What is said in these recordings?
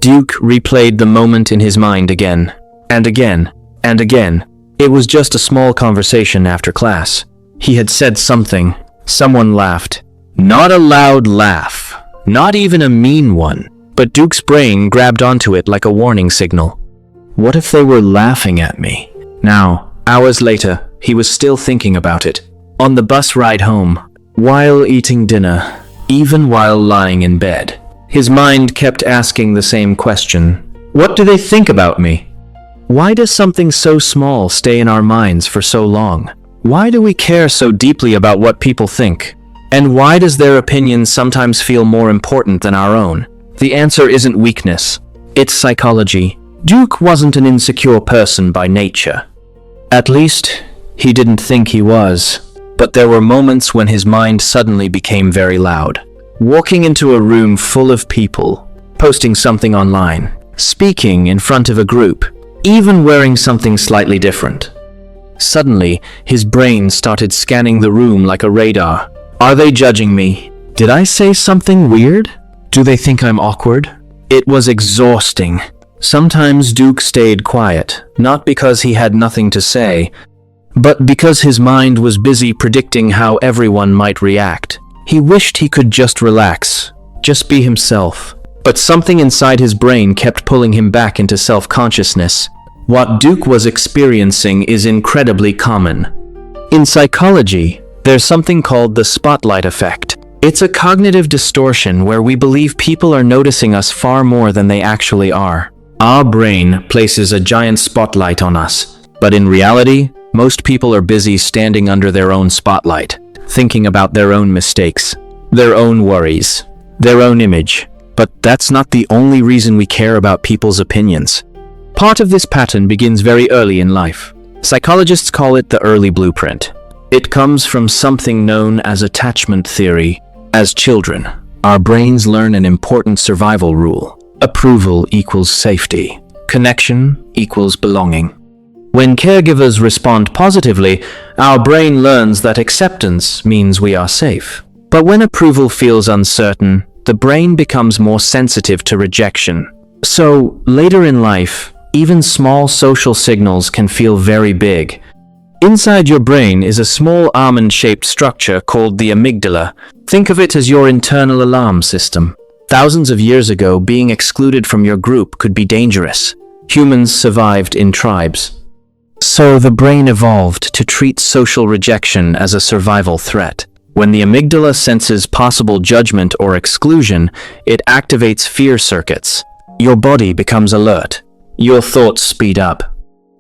Duke replayed the moment in his mind again, and again, and again. It was just a small conversation after class. He had said something. Someone laughed. Not a loud laugh, not even a mean one, but Duke's brain grabbed onto it like a warning signal. What if they were laughing at me? Now, hours later, he was still thinking about it. On the bus ride home, while eating dinner, even while lying in bed, his mind kept asking the same question. What do they think about me? Why does something so small stay in our minds for so long? Why do we care so deeply about what people think? And why does their opinion sometimes feel more important than our own? The answer isn't weakness. It's psychology. Duke wasn't an insecure person by nature. At least, he didn't think he was. But there were moments when his mind suddenly became very loud. Walking into a room full of people, posting something online, speaking in front of a group, even wearing something slightly different. Suddenly, his brain started scanning the room like a radar. Are they judging me? Did I say something weird? Do they think I'm awkward? It was exhausting. Sometimes Duke stayed quiet, not because he had nothing to say, but because his mind was busy predicting how everyone might react. He wished he could just relax, just be himself. But something inside his brain kept pulling him back into self-consciousness. What Duke was experiencing is incredibly common. In psychology, there's something called the spotlight effect. It's a cognitive distortion where we believe people are noticing us far more than they actually are. Our brain places a giant spotlight on us, but in reality, most people are busy standing under their own spotlight, thinking about their own mistakes, their own worries, their own image. But that's not the only reason we care about people's opinions. Part of this pattern begins very early in life. Psychologists call it the early blueprint. It comes from something known as attachment theory. As children, our brains learn an important survival rule. Approval equals safety. Connection equals belonging. When caregivers respond positively, our brain learns that acceptance means we are safe. But when approval feels uncertain, the brain becomes more sensitive to rejection. So, later in life, even small social signals can feel very big. Inside your brain is a small almond-shaped structure called the amygdala. Think of it as your internal alarm system. Thousands of years ago, being excluded from your group could be dangerous. Humans survived in tribes. So the brain evolved to treat social rejection as a survival threat. When the amygdala senses possible judgment or exclusion, it activates fear circuits. Your body becomes alert. Your thoughts speed up.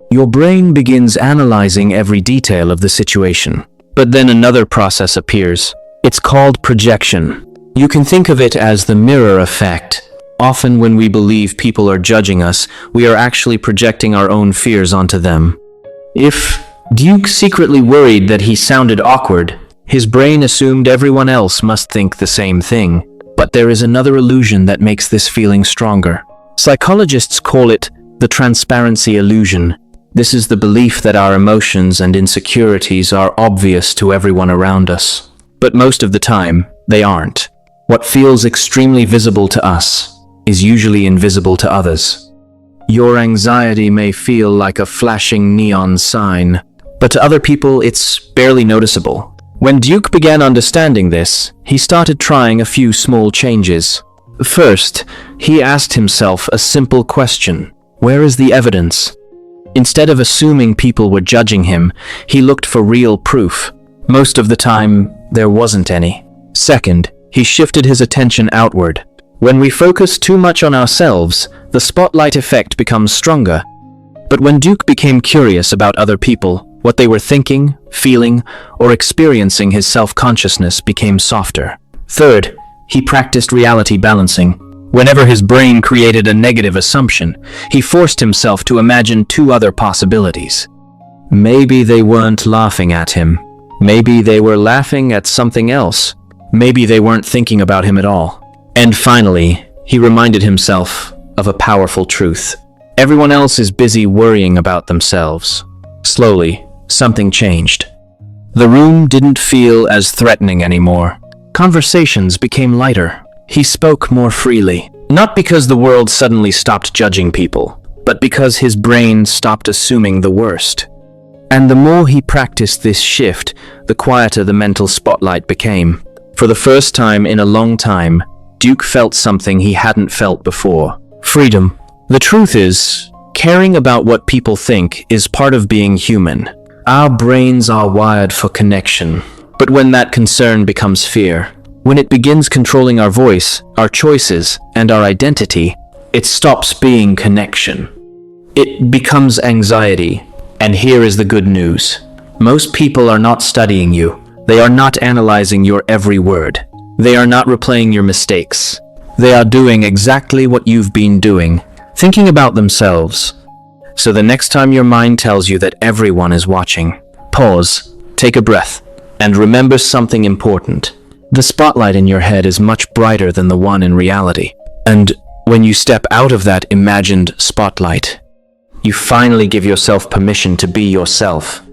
Your brain begins analyzing every detail of the situation. But then another process appears. It's called projection. You can think of it as the mirror effect. Often when we believe people are judging us, we are actually projecting our own fears onto them. If Duke secretly worried that he sounded awkward, his brain assumed everyone else must think the same thing. But there is another illusion that makes this feeling stronger. Psychologists call it the transparency illusion. This is the belief that our emotions and insecurities are obvious to everyone around us. But most of the time, they aren't. What feels extremely visible to us is usually invisible to others. Your anxiety may feel like a flashing neon sign, but to other people it's barely noticeable. When Duke began understanding this, he started trying a few small changes. First, he asked himself a simple question. Where is the evidence? Instead of assuming people were judging him, he looked for real proof. Most of the time, there wasn't any. Second, he shifted his attention outward. When we focus too much on ourselves, the spotlight effect becomes stronger. But when Duke became curious about other people, what they were thinking, feeling, or experiencing, his self-consciousness became softer. Third, he practiced reality balancing. Whenever his brain created a negative assumption, he forced himself to imagine two other possibilities. Maybe they weren't laughing at him. Maybe they were laughing at something else. Maybe they weren't thinking about him at all. And finally, he reminded himself of a powerful truth. Everyone else is busy worrying about themselves. Slowly, something changed. The room didn't feel as threatening anymore. Conversations became lighter. He spoke more freely. Not because the world suddenly stopped judging people, but because his brain stopped assuming the worst. And the more he practiced this shift, the quieter the mental spotlight became. For the first time in a long time, Duke felt something he hadn't felt before. Freedom. The truth is, caring about what people think is part of being human. Our brains are wired for connection. But when that concern becomes fear, when it begins controlling our voice, our choices, and our identity, it stops being connection. It becomes anxiety. And here is the good news. Most people are not studying you. They are not analyzing your every word. They are not replaying your mistakes. They are doing exactly what you've been doing, thinking about themselves. So the next time your mind tells you that everyone is watching, pause, take a breath, and remember something important. The spotlight in your head is much brighter than the one in reality. And when you step out of that imagined spotlight, you finally give yourself permission to be yourself.